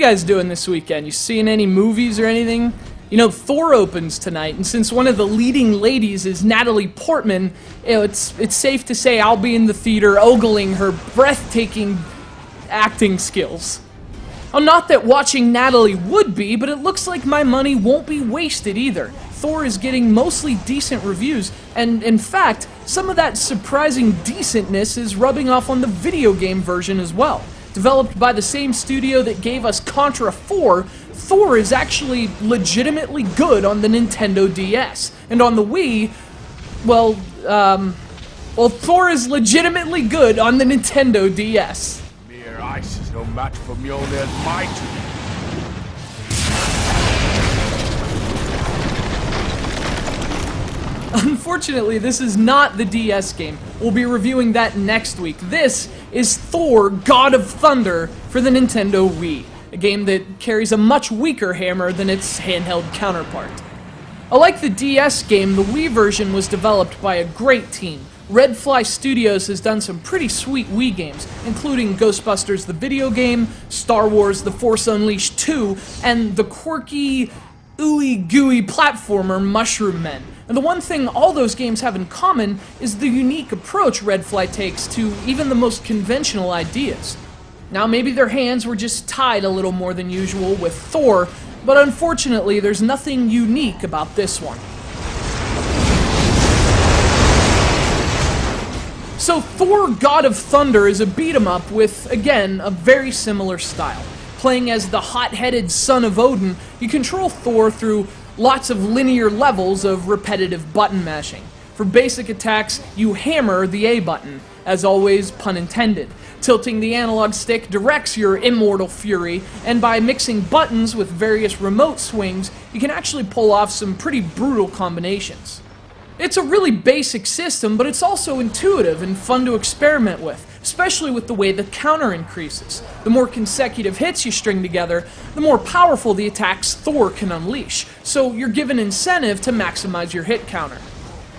guys doing this weekend? You seeing any movies or anything? You know, THOR opens tonight, and since one of the leading ladies is Natalie Portman, you know, it's safe to say I'll be in the theater ogling her breathtaking acting skills. Well, not that watching Natalie would be, but it looks like my money won't be wasted either. THOR is getting mostly decent reviews, and in fact, some of that surprising decentness is rubbing off on the video game version as well. Developed by the same studio that gave us Contra 4, THOR is actually legitimately good on the Nintendo DS. And on the Wii, well, THOR is legitimately good on the Nintendo DS. Mere ice is no match for Mjolnir's might. Unfortunately, this is not the DS game. We'll be reviewing that next week. This is THOR God of Thunder for the Nintendo Wii, a game that carries a much weaker hammer than its handheld counterpart. Unlike the DS game, the Wii version was developed by a great team. Red Fly Studios has done some pretty sweet Wii games, including Ghostbusters the video game, Star Wars The Force Unleashed 2, and the quirky, ooey-gooey platformer Mushroom Men. And the one thing all those games have in common is the unique approach Red Fly takes to even the most conventional ideas. Now, maybe their hands were just tied a little more than usual with THOR, but unfortunately there's nothing unique about this one. So THOR God of Thunder is a beat-em-up with, again, a very similar style. Playing as the hot-headed son of Odin, you control THOR through lots of linear levels of repetitive button mashing. For basic attacks, you hammer the A button, as always, pun intended. Tilting the analog stick directs your immortal fury, and by mixing buttons with various remote swings, you can actually pull off some pretty brutal combinations. It's a really basic system, but it's also intuitive and fun to experiment with, especially with the way the counter increases. The more consecutive hits you string together, the more powerful the attacks THOR can unleash, so you're given incentive to maximize your hit counter.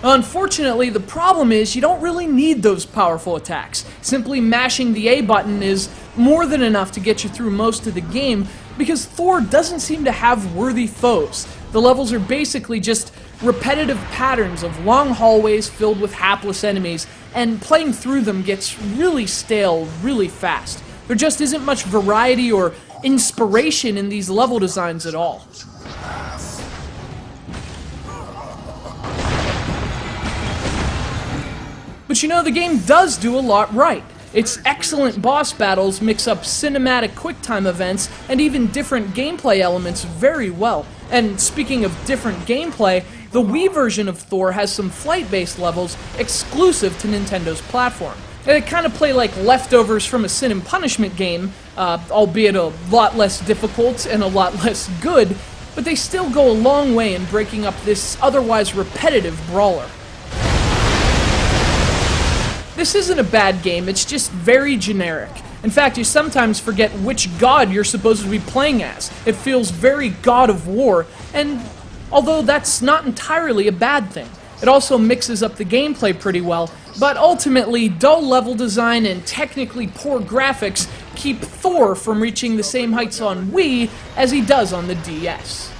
Unfortunately, the problem is you don't really need those powerful attacks. Simply mashing the A button is more than enough to get you through most of the game, because THOR doesn't seem to have worthy foes. The levels are basically just repetitive patterns of long hallways filled with hapless enemies, and playing through them gets really stale really fast. There just isn't much variety or inspiration in these level designs at all. But you know, the game does do a lot right. Its excellent boss battles mix up cinematic QuickTime events and even different gameplay elements very well. And speaking of different gameplay, the Wii version of THOR has some flight-based levels exclusive to Nintendo's platform. They kind of play like leftovers from a Sin and Punishment game, albeit a lot less difficult and a lot less good, but they still go a long way in breaking up this otherwise repetitive brawler. This isn't a bad game, it's just very generic. In fact, you sometimes forget which god you're supposed to be playing as. It feels very God of War, and although that's not entirely a bad thing. It also mixes up the gameplay pretty well, but ultimately, dull level design and technically poor graphics keep THOR from reaching the same heights on Wii as he does on the DS.